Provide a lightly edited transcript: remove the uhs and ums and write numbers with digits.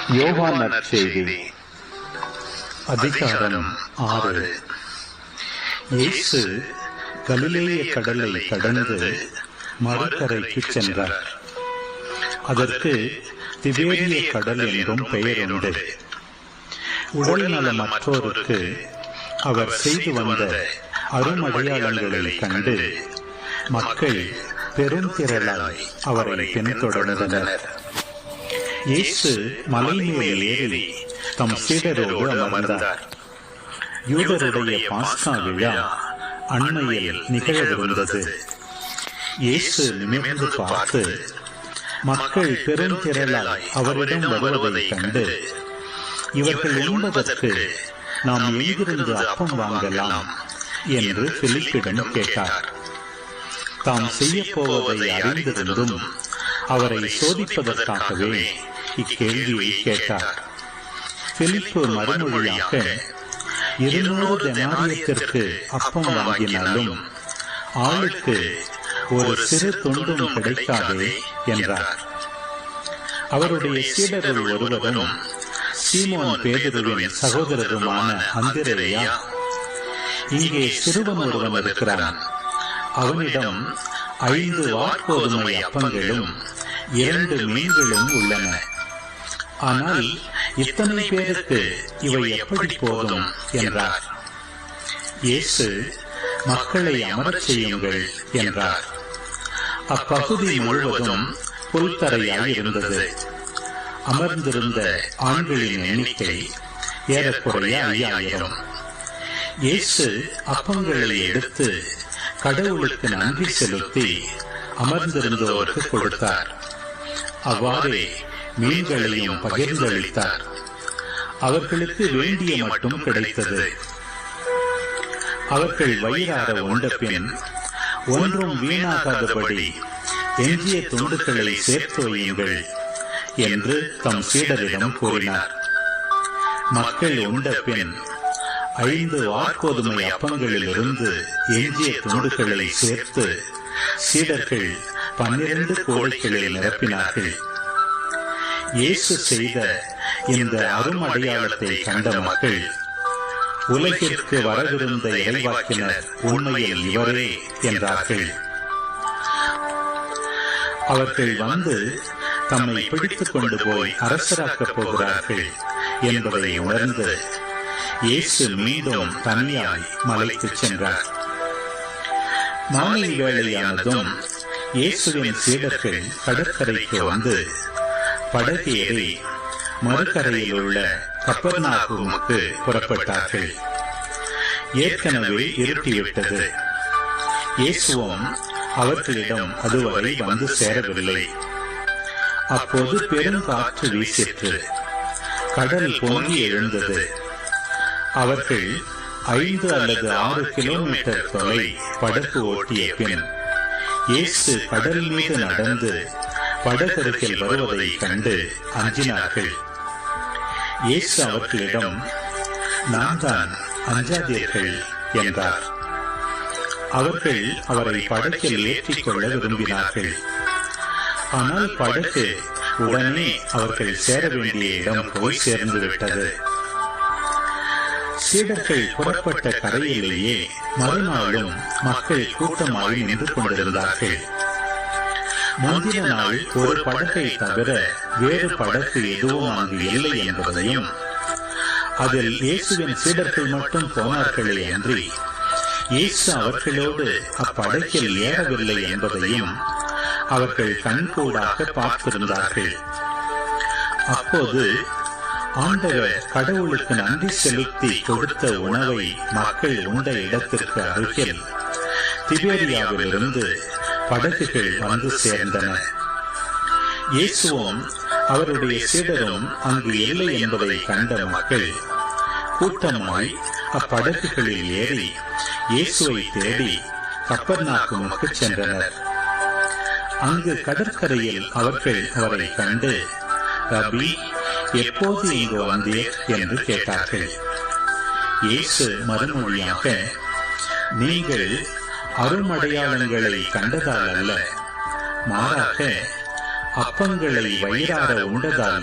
யோவான் நற்செய்தி அதிகாரம் 6. இயேசு கலிலேய கடலை கடந்து மறுகரைக்கு சென்றார். அதற்கு திபேரிய கடல் என்றும் பெயர் உண்டு. உடல் நலமற்றோருக்கு அவர் செய்து வந்த அருமடையாளங்களை கண்டு மக்கள் பெருந்திரளாய் அவரை பின்தொடர்ந்தனர். இயேசு மலை மேல் ஏறி தம் சீடரோடு அமர்ந்தார். யூதருடைய பாஸ்கா விழா அண்மையில் நிகழவிருந்தது. இயேசு நிமிர்ந்து பார்த்து மக்கள் பெருந்திரளாய் அவரிடம் வருவதை கண்டு, இவர்கள் உண்பதற்கு நாம் எங்கிருந்து அப்பம் வாங்கலாம் என்று பிலிப்பிடம் கேட்டார். தாம் செய்ய போவதை அறிந்திருந்தும் அவரை சோதிப்பதற்காகவே இக்கேள்வியை கேட்டார். பிலிப்பு மறுமொழியாக, 200 தெனாரியத்திற்கு அப்பம் வாங்கினாலும் ஆளுக்கு ஒரு சிறு துண்டும் கிடைக்காதே என்றார். அவருடைய சீடருள் ஒருவரும் சீமோன் பேதுருவின் சகோதரருமான அந்திரேயா, இங்கே சிறுவன் ஒருவன் இருக்கிறான், அவனிடம் 5 வாற்கோதுமை அப்பங்களும் 2 மீன்களும் உள்ளன. ஆனால் இத்தனை பேருக்கு இவை எப்படி போதும் என்றார். இயேசு, மக்களை அமரச் செய்யுங்கள் என்றார். அப்பகுதி முழுவதும் புல்தரையாய் இருந்தது. அமர்ந்திருந்த ஆண்களின் எண்ணிக்கை ஏறக்குறைய 5000. இயேசு அப்பங்களை எடுத்து கடவுளுக்கு நன்றி செலுத்தி அமர்ந்திருந்தோருக்கு கொடுத்தார். அவ்வாறே மீன்களையும் பகிர்ந்தளித்தார். அவர்களுக்கு வேண்டிய மட்டும் கிடைத்தது. அவர்கள் வயிறார உண்ட பின் ஒன்றும் வீணாகாதபடி எஞ்சிய துண்டுகளை சேர்த்து வையுங்கள் என்று தம் சீடரிடம் கூறினார். மக்கள் உண்ட பின் 5 வாற்கோதுமை அப்பங்களிலிருந்து எஞ்சிய துண்டுகளை சேர்த்து சீடர்கள் 12 கோடைகளில் நிரப்பினார்கள். இயேசு செய்த இந்த அருமடையாளத்தை கண்ட மக்கள், உலகிற்கு வரவிருந்த இறைவாக்கினர் உண்மையில் இவரே என்றார்கள். அவர்கள் வந்து தம்மை பிடித்துக் கொண்டு போய் அரசராக்கப் போகிறார்கள் என்பதை உணர்ந்து இயேசு மீண்டும் தனியாய் மலைக்கு சென்றார். மாலை வேளையானதும் இயேசுவின் சீடர்கள் கடற்கரைக்கு வந்து படகேறி மறுகரையில் உள்ள கப்பர்நாகூமுக்கு புறப்பட்டார்கள். ஏற்கனவே இருட்டிவிட்டது. இயேசுவும் அவர்களிடம் அதுவரை வந்து சேரவில்லை. அப்போது பெருங்காற்று வீசிற்று. கடல் பொங்கி எழுந்தது. அவர்கள் 5 அல்லது 6 கிலோமீட்டர் தொலை படகு ஓட்டிய பின் இயேசு கடல் மீது நடந்து படகருகில் வருவதை கண்டு அஞ்சினார்கள். இயேசு அவர்களிடம், நான் தான், அஞ்சாதீர்கள் என்றார். அவர்கள் அவரை படகில் ஏற்றிக் கொள்ள விரும்பினார்கள். ஆனால் படகு உடனே அவர்கள் சேர வேண்டிய இடம் போய் சேர்ந்து விட்டது. சீடர்கள் புறப்பட்ட கரையிலேயே மறுநாளும் மக்கள் கூட்டமாய் நின்று கொண்டிருந்தார்கள். முந்தின நாள் ஒரு படகை தவிர வேறு படகு எதுவும் அங்கு இல்லை என்பதையும், அதில் இயேசுவின் சீடர்கள் மட்டும் போனார்களே அன்றி இயேசு அவர்களோடு அப்படகில் ஏறவில்லை என்பதையும் அவர்கள் கண்கூடாக பார்த்திருந்தார்கள். அப்போது ஆண்டவர் கடவுளுக்கு நன்றி செலுத்தி கொடுத்த உணவை மக்கள் உண்ட இடத்திற்கு அருகில் திபேரியாவிலிருந்து படகுகள் வந்து சேர்ந்தன. இயேசுவும் அவருடைய சீடரும் அங்கு இல்லை என்பதை கண்ட மக்கள் கூட்டமாய் அப்படகுகளில் ஏறி இயேசுவை தேடி கப்பர்நாகூமுக்கு சென்றனர். அங்கு கடற்கரையில் அவர்கள் அவரை கண்டு, ரபி, எப்போது இங்கு வந்தீர் என்று கேட்டார்கள். இயேசு மறுமொழியாக, நீங்கள் அருமடையாளங்களை கண்டதால் அல்ல, மாறாக அப்பங்களை வயிறார உண்டதால்